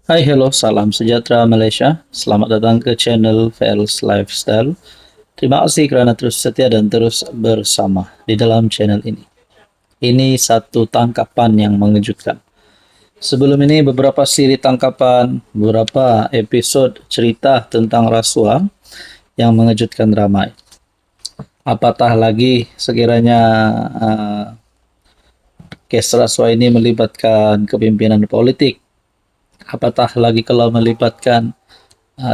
Hai, hello, salam sejahtera Malaysia. Selamat datang ke channel Fels Lifestyle. Terima kasih kerana terus setia dan terus bersama di dalam channel ini. Ini satu tangkapan yang mengejutkan. Sebelum ini beberapa siri tangkapan, beberapa episod cerita tentang rasuah yang mengejutkan ramai. Apatah lagi sekiranya uh, kes rasuah ini melibatkan kepimpinan politik. Apatah lagi kalau melibatkan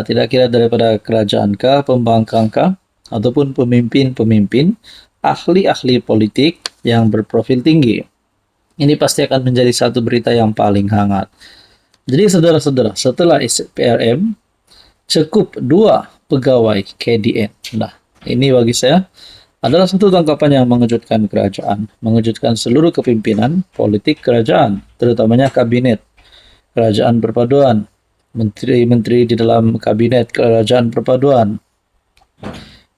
tidak kira daripada kerajaan kah, pembangkang kah, ataupun pemimpin-pemimpin, ahli-ahli politik yang berprofil tinggi. Ini pasti akan menjadi satu berita yang paling hangat. Jadi saudara-saudara, setelah SPRM, cukup 2 pegawai KDN. Nah, ini bagi saya adalah satu tangkapan yang mengejutkan kerajaan, mengejutkan seluruh kepimpinan politik kerajaan, terutamanya kabinet kerajaan perpaduan, menteri-menteri di dalam kabinet kerajaan perpaduan.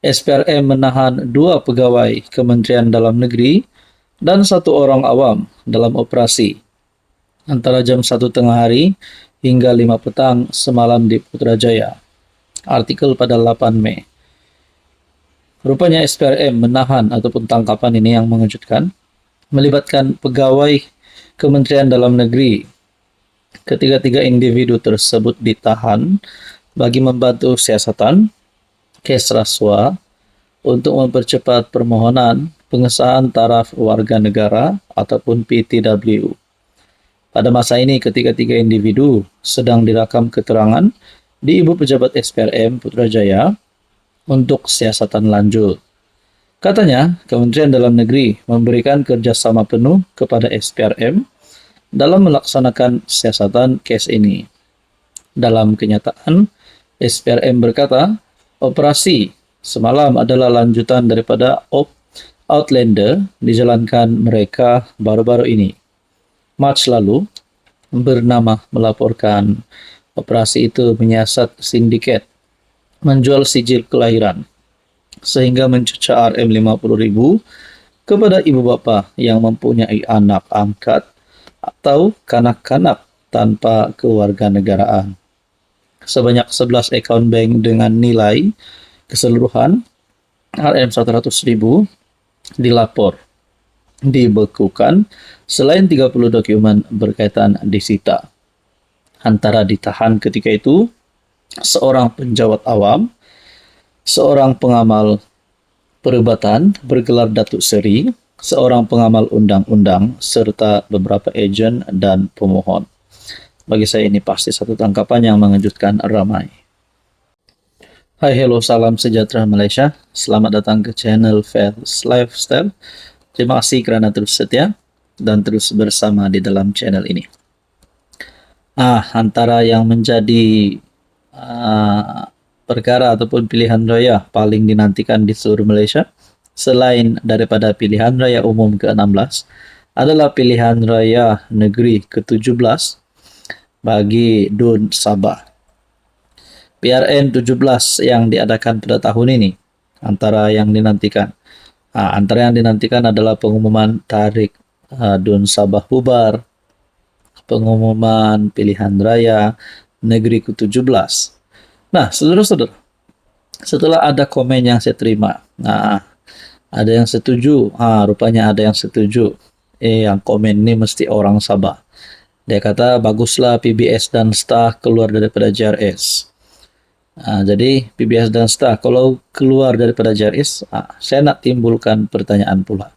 SPRM menahan 2 pegawai Kementerian Dalam Negeri dan 1 orang awam dalam operasi antara jam 1 tengah hari hingga 5 petang semalam di Putrajaya. Artikel pada 8 Mei. Rupanya SPRM menahan ataupun tangkapan ini yang mengejutkan, melibatkan pegawai Kementerian Dalam Negeri. Ketiga-tiga individu tersebut ditahan bagi membantu siasatan kes rasuah untuk mempercepat permohonan pengesahan taraf warga negara ataupun PTW. Pada masa ini, ketiga-tiga individu sedang dirakam keterangan di Ibu Pejabat SPRM Putrajaya untuk siasatan lanjut. Katanya, Kementerian Dalam Negeri memberikan kerjasama penuh kepada SPRM dalam melaksanakan siasatan kes ini. Dalam kenyataan, SPRM berkata, operasi semalam adalah lanjutan daripada Outlander dijalankan mereka baru-baru ini. Mac lalu, bernama melaporkan operasi itu menyiasat sindiket menjual sijil kelahiran sehingga mencecar RM50,000 kepada ibu bapa yang mempunyai anak angkat atau kanak-kanak tanpa kewarganegaraan. Sebanyak 11 akaun bank dengan nilai keseluruhan RM100,000 dilapor, dibekukan, selain 30 dokumen berkaitan disita. Antara ditahan ketika itu, seorang penjawat awam, seorang pengamal perubatan bergelar Datuk Seri, seorang pengamal undang-undang, serta beberapa ejen dan pemohon. Bagi saya ini pasti satu tangkapan yang mengejutkan ramai. Hai, hello, salam sejahtera Malaysia. Selamat datang ke channel Fels Lifestyle. Terima kasih kerana terus setia dan terus bersama di dalam channel ini. Antara yang menjadi perkara ataupun pilihan raya paling dinantikan di seluruh Malaysia, selain daripada pilihan raya umum ke-16, adalah pilihan raya negeri ke-17 bagi DUN Sabah. PRN 17 yang diadakan pada tahun ini antara yang dinantikan. Antara yang dinantikan adalah pengumuman tarikh DUN Sabah bubar, pengumuman pilihan raya negeri ke-17. Nah, saudara-saudara, setelah ada komen yang saya terima, ada yang setuju, rupanya ada yang setuju. Yang komen ini mesti orang Sabah. Dia kata, baguslah PBS dan STAH keluar daripada JRS. Jadi, PBS dan STAH kalau keluar daripada JRS, saya nak timbulkan pertanyaan pula.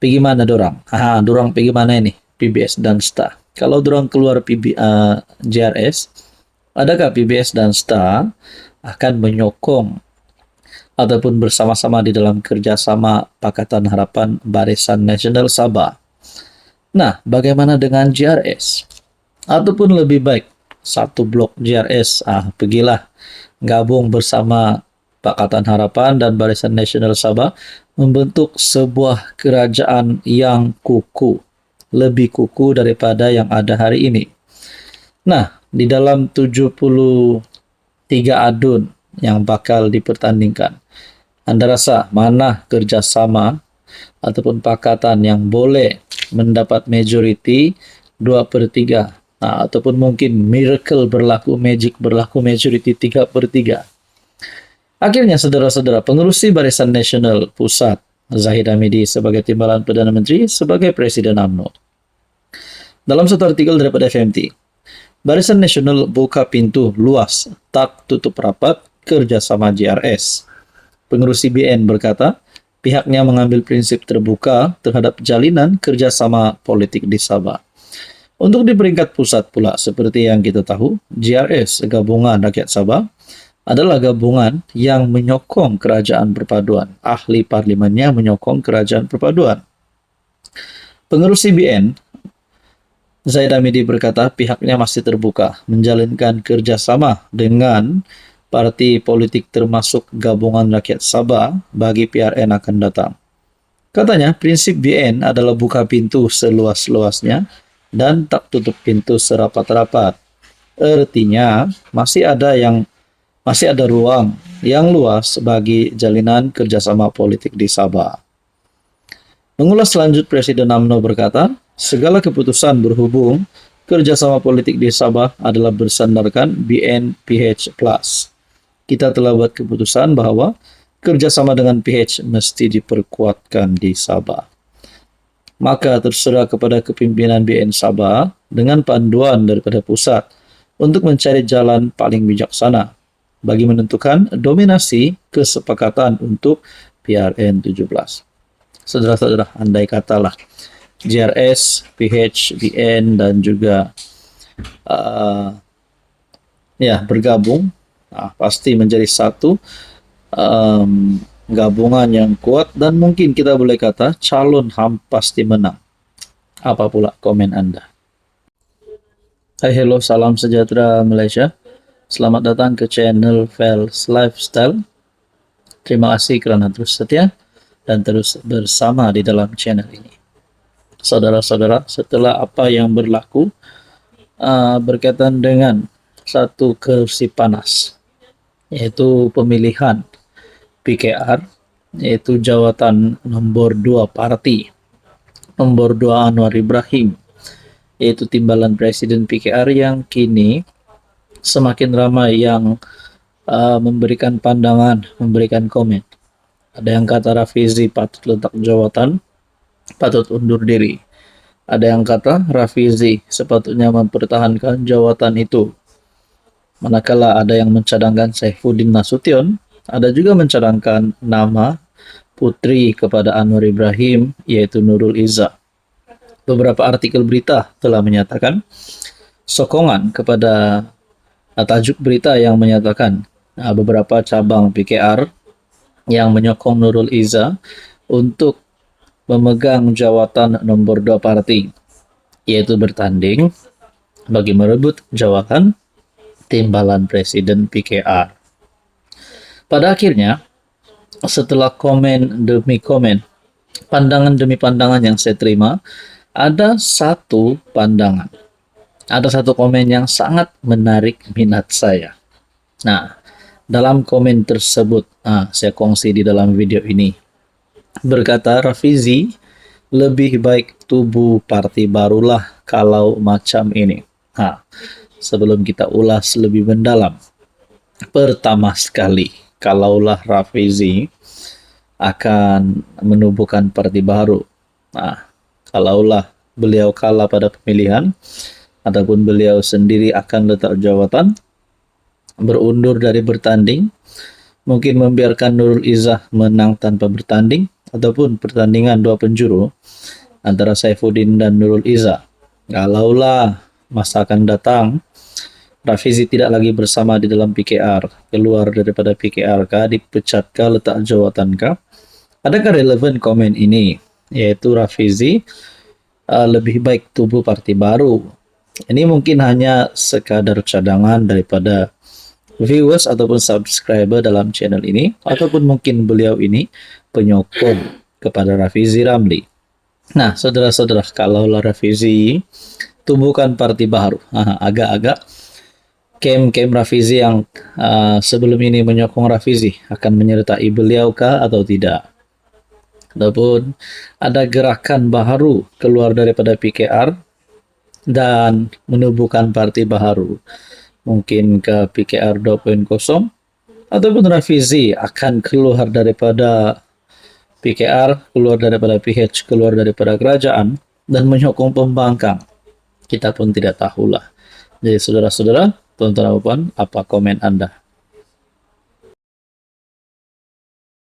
Pergi mana dorang? Dorang pergi mana ini? PBS dan STAH. Kalau dorang keluar JRS, adakah PBS dan STAH akan menyokong ataupun bersama-sama di dalam kerjasama Pakatan Harapan Barisan Nasional Sabah? Nah, bagaimana dengan JRS? Ataupun lebih baik, satu blok JRS, pergilah gabung bersama Pakatan Harapan dan Barisan Nasional Sabah membentuk sebuah kerajaan yang kukuh, lebih kukuh daripada yang ada hari ini. Nah, di dalam 73 adun yang bakal dipertandingkan, anda rasa mana kerjasama ataupun pakatan yang boleh mendapat majoriti 2/3 ataupun mungkin miracle berlaku, magic berlaku, majority 3/3. Akhirnya, saudara-saudara, pengerusi Barisan Nasional Pusat, Zahid Hamidi sebagai Timbalan Perdana Menteri, sebagai Presiden UMNO. Dalam satu artikel daripada FMT, Barisan Nasional buka pintu luas, tak tutup rapat, kerjasama JRS. Pengerusi BN berkata, pihaknya mengambil prinsip terbuka terhadap jalinan kerjasama politik di Sabah. Untuk di peringkat pusat pula, seperti yang kita tahu, JRS, Gabungan Rakyat Sabah, adalah gabungan yang menyokong kerajaan perpaduan. Ahli parlimennya menyokong kerajaan perpaduan. Pengerusi BN, Zahid Hamidi berkata pihaknya masih terbuka menjalankan kerjasama dengan parti politik termasuk Gabungan Rakyat Sabah bagi PRN akan datang. Katanya, prinsip BN adalah buka pintu seluas-luasnya dan tak tutup pintu serapat-rapat. Artinya, masih ada ruang yang luas bagi jalinan kerjasama politik di Sabah. Mengulas lanjut, Presiden UMNO berkata, segala keputusan berhubung kerjasama politik di Sabah adalah bersandarkan BNPH+. Kita telah buat keputusan bahwa kerjasama dengan PH mesti diperkuatkan di Sabah. Maka terserah kepada kepimpinan BN Sabah dengan panduan daripada pusat untuk mencari jalan paling bijaksana bagi menentukan dominasi kesepakatan untuk PRN 17. Saudara-saudara, andai katalah JRS, PH, BN, dan juga bergabung, pasti menjadi satu gabungan yang kuat, dan mungkin kita boleh kata calon HAM pasti menang. Apa pula komen Anda? Hai, hello, salam sejahtera Malaysia. Selamat datang ke channel Fels Lifestyle. Terima kasih kerana terus setia dan terus bersama di dalam channel ini. Saudara-saudara, setelah apa yang berlaku berkaitan dengan satu kursi panas, yaitu pemilihan PKR, yaitu jawatan nombor 2 parti, nomor 2 Anwar Ibrahim, yaitu timbalan Presiden PKR, yang kini semakin ramai yang memberikan pandangan, memberikan komen. Ada yang kata Rafizi patut letak jawatan, patut undur diri. Ada yang kata Rafizi sepatutnya mempertahankan jawatan itu. Manakala ada yang mencadangkan Saifuddin Nasution, ada juga mencadangkan nama putri kepada Anwar Ibrahim, yaitu Nurul Izzah. Beberapa artikel berita telah menyatakan sokongan kepada tajuk berita yang menyatakan beberapa cabang PKR yang menyokong Nurul Izzah untuk memegang jawatan nomor 2 parti, yaitu bertanding bagi merebut jawatan timbalan Presiden PKR. Pada akhirnya, setelah komen demi komen, pandangan demi pandangan yang saya terima, ada satu pandangan, ada satu komen yang sangat menarik minat saya. Nah, dalam komen tersebut, saya kongsi di dalam video ini. Berkata Rafizi, lebih baik tubuh parti barulah kalau macam ini. Sebelum kita ulas lebih mendalam, pertama sekali, kalaulah Rafizi akan menubuhkan parti baru, kalaulah beliau kalah pada pemilihan, ataupun beliau sendiri akan letak jawatan, berundur dari bertanding, mungkin membiarkan Nurul Izzah menang tanpa bertanding, ataupun pertandingan 2 penjuru antara Saifuddin dan Nurul Izzah. Kalaulah masa akan datang Rafizi tidak lagi bersama di dalam PKR, keluar daripada PKR kah, dipecat kah, letak jawatan kah, adakah relevan komen ini, yaitu Rafizi lebih baik tubuh parti baru? Ini mungkin hanya sekadar cadangan daripada viewers ataupun subscriber dalam channel ini, ataupun mungkin beliau ini penyokong kepada Rafizi Ramli. Nah, saudara-saudara, kalaulah Rafizi tumbuhkan parti baru, agak-agak kem Rafizi yang sebelum ini menyokong Rafizi akan menyertai beliau kah atau tidak? Ataupun ada gerakan baru keluar daripada PKR dan menubuhkan partai baru, mungkin ke PKR 2.0, ataupun revisi akan keluar daripada PKR, keluar daripada PH, keluar daripada kerajaan, dan menyokong pembangkang. Kita pun tidak tahulah. Jadi saudara-saudara, tonton apa komen Anda.